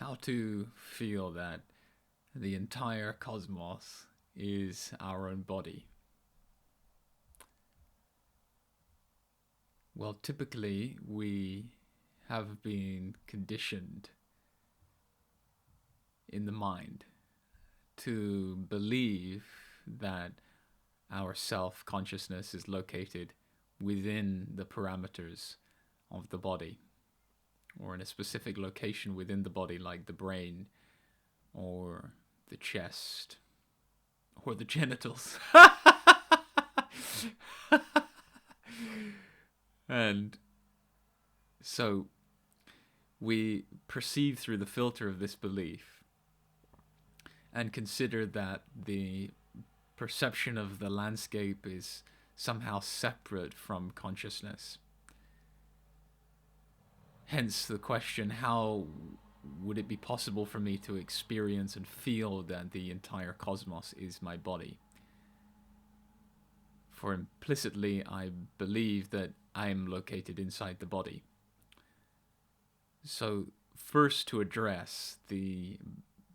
how to feel that the entire cosmos is our own body. Well, typically we have been conditioned in the mind to believe that our self-consciousness is located within the parameters of the body, or in a specific location within the body, like the brain, or the chest, or the genitals. And so we perceive through the filter of this belief and consider that the perception of the landscape is somehow separate from consciousness. Hence the question, how would it be possible for me to experience and feel that the entire cosmos is my body? For implicitly, I believe that I am located inside the body. So first, to address the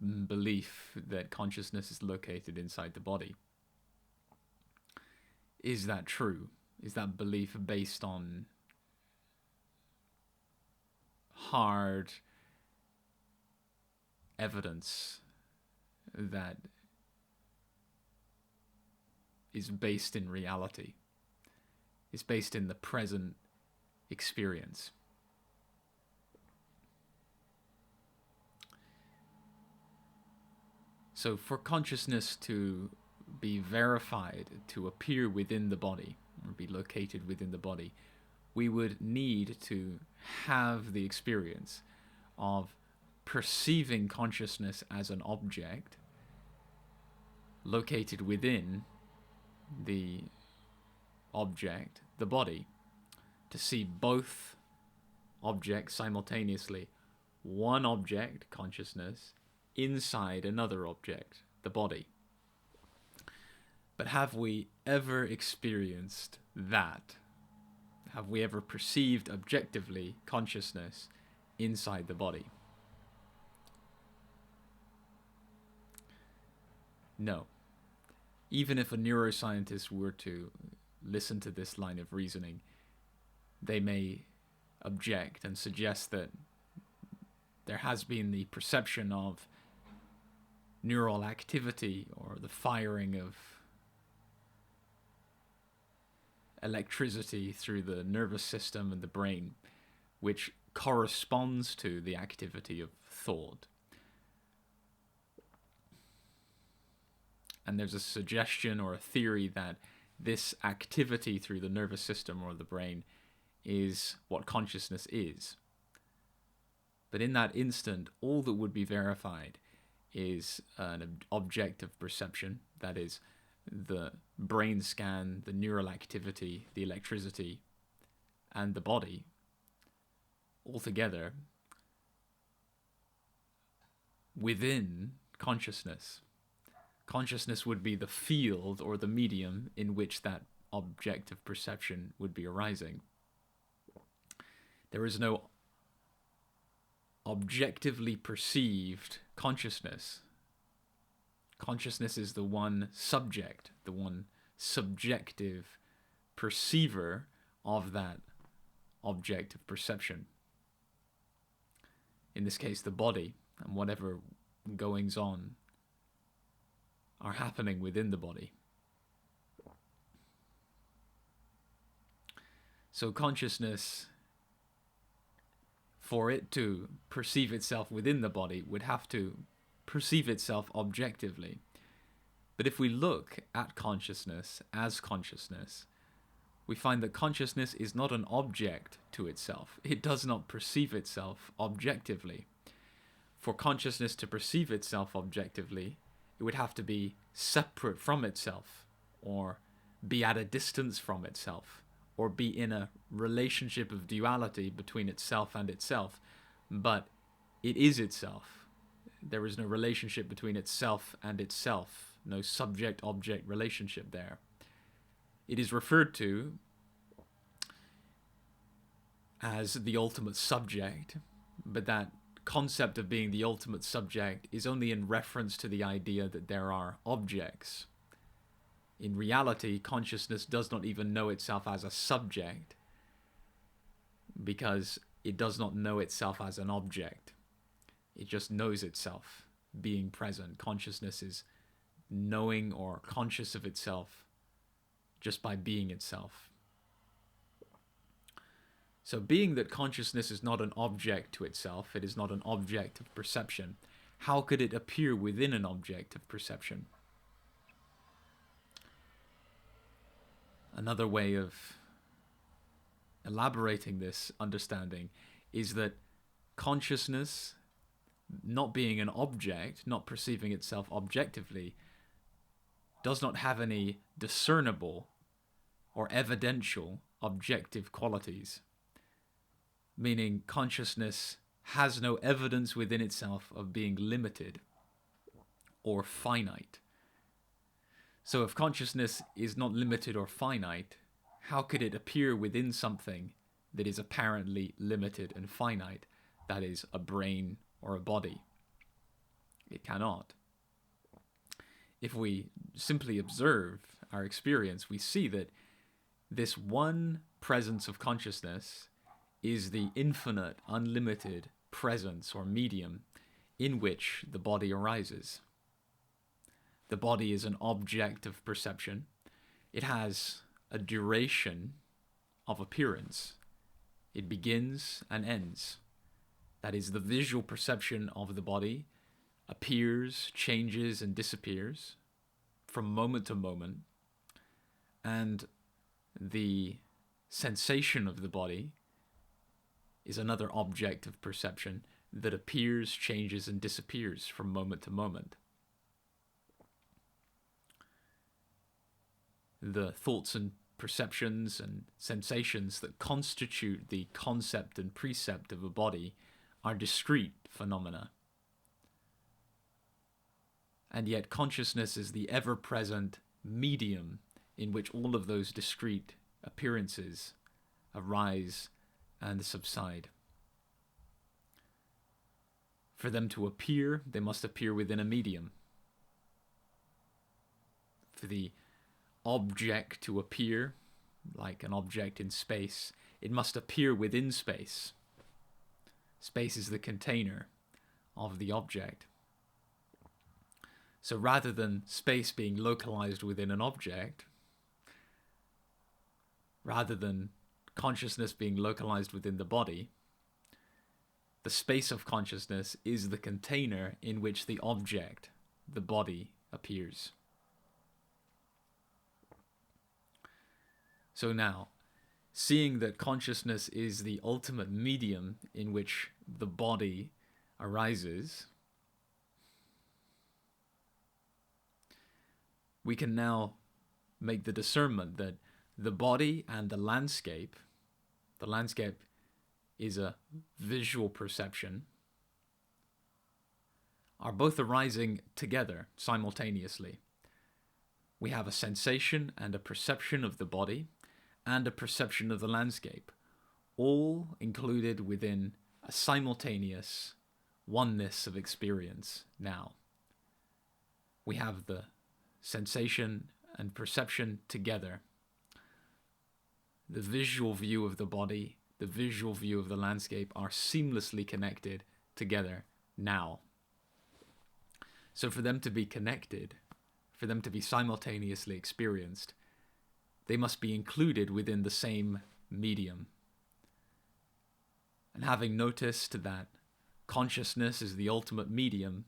belief that consciousness is located inside the body. Is that true? Is that belief based on hard evidence that is based in reality? Is based in the present experience? So for consciousness to be verified, to appear within the body, or be located within the body, we would need to have the experience of perceiving consciousness as an object located within the object, the body, to see both objects simultaneously. One object, consciousness, inside another object, the body. But have we ever experienced that? Have we ever perceived objectively consciousness inside the body? No. Even if a neuroscientist were to listen to this line of reasoning, they may object and suggest that there has been the perception of neural activity or the firing of electricity through the nervous system and the brain, which corresponds to the activity of thought. And there's a suggestion or a theory that this activity through the nervous system or the brain is what consciousness is. But in that instant, all that would be verified is an objective perception, that is, the brain scan, the neural activity, the electricity, and the body all together within consciousness. Consciousness would be the field or the medium in which that objective perception would be arising. There is no objectively perceived consciousness. Consciousness is the one subject, the one subjective perceiver of that object of perception. In this case, the body, and whatever goings on are happening within the body. So consciousness, for it to perceive itself within the body, would have to perceive itself objectively. But if we look at consciousness as consciousness, we find that consciousness is not an object to itself. It does not perceive itself objectively. For consciousness to perceive itself objectively, it would have to be separate from itself, or be at a distance from itself, or be in a relationship of duality between itself and itself. But it is itself. There is no relationship between itself and itself, no subject-object relationship there. It is referred to as the ultimate subject, but that concept of being the ultimate subject is only in reference to the idea that there are objects. In reality, consciousness does not even know itself as a subject because it does not know itself as an object. It just knows itself being present. Consciousness is knowing or conscious of itself just by being itself. So being that consciousness is not an object to itself, it is not an object of perception, how could it appear within an object of perception? Another way of elaborating this understanding is that consciousness, not being an object, not perceiving itself objectively, does not have any discernible or evidential objective qualities. Meaning consciousness has no evidence within itself of being limited or finite. So if consciousness is not limited or finite, how could it appear within something that is apparently limited and finite, that is, a brain or a body? It cannot. If we simply observe our experience, we see that this one presence of consciousness is the infinite, unlimited presence or medium in which the body arises. The body is an object of perception. It has a duration of appearance. It begins and ends. That is, the visual perception of the body appears, changes, and disappears from moment to moment. And the sensation of the body is another object of perception that appears, changes, and disappears from moment to moment. The thoughts and perceptions and sensations that constitute the concept and precept of a body are discrete phenomena. And yet consciousness is the ever-present medium in which all of those discrete appearances arise and subside. For them to appear, they must appear within a medium. For the object to appear, like an object in space, it must appear within space. Space is the container of the object. So rather than space being localized within an object, rather than consciousness being localized within the body, the space of consciousness is the container in which the object, the body, appears. So now, seeing that consciousness is the ultimate medium in which the body arises, we can now make the discernment that the body and the landscape is a visual perception, are both arising together simultaneously. We have a sensation and a perception of the body and a perception of the landscape, all included within a simultaneous oneness of experience now. We have the sensation and perception together. The visual view of the body, the visual view of the landscape are seamlessly connected together now. So for them to be connected, for them to be simultaneously experienced, they must be included within the same medium. And having noticed that consciousness is the ultimate medium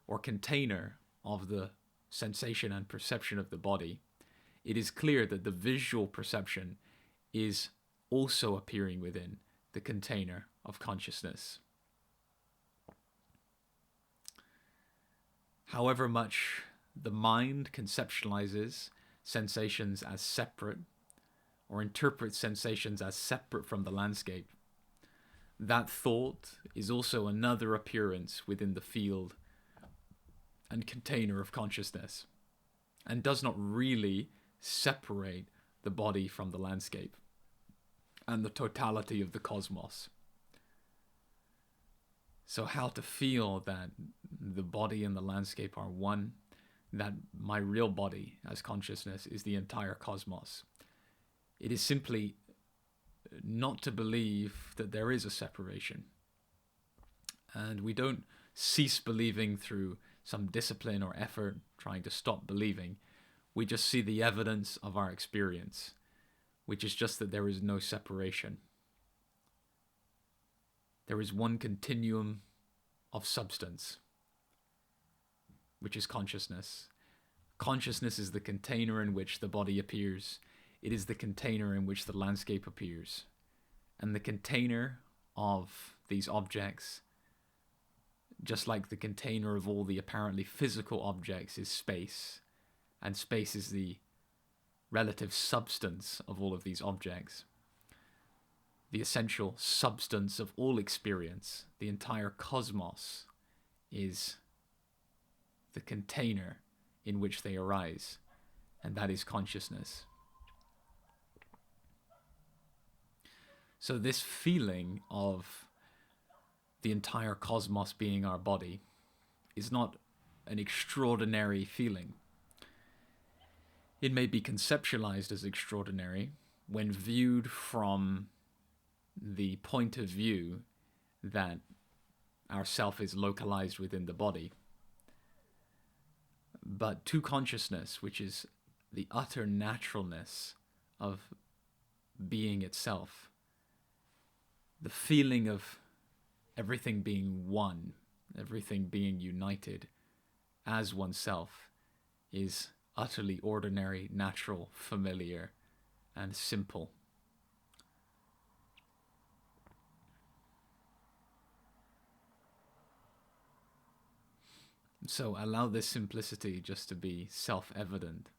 or container of the sensation and perception of the body, it is clear that the visual perception is also appearing within the container of consciousness. However much the mind conceptualizes sensations as separate or interprets sensations as separate from the landscape, that thought is also another appearance within the field and container of consciousness, and does not really separate the body from the landscape and the totality of the cosmos. So how to feel that the body and the landscape are one, that my real body as consciousness is the entire cosmos. It is simply not to believe that there is a separation. And we don't cease believing through some discipline or effort trying to stop believing. We just see the evidence of our experience, which is just that there is no separation. There is one continuum of substance, which is consciousness. Consciousness is the container in which the body appears. It is the container in which the landscape appears. And the container of these objects, just like the container of all the apparently physical objects, is space. And space is the relative substance of all of these objects. The essential substance of all experience, the entire cosmos, is the container in which they arise, and that is consciousness. So this feeling of the entire cosmos being our body is not an extraordinary feeling. It may be conceptualized as extraordinary when viewed from the point of view that our self is localized within the body. But to consciousness, which is the utter naturalness of being itself, the feeling of everything being one, everything being united as oneself, is utterly ordinary, natural, familiar, and simple. So allow this simplicity just to be self-evident.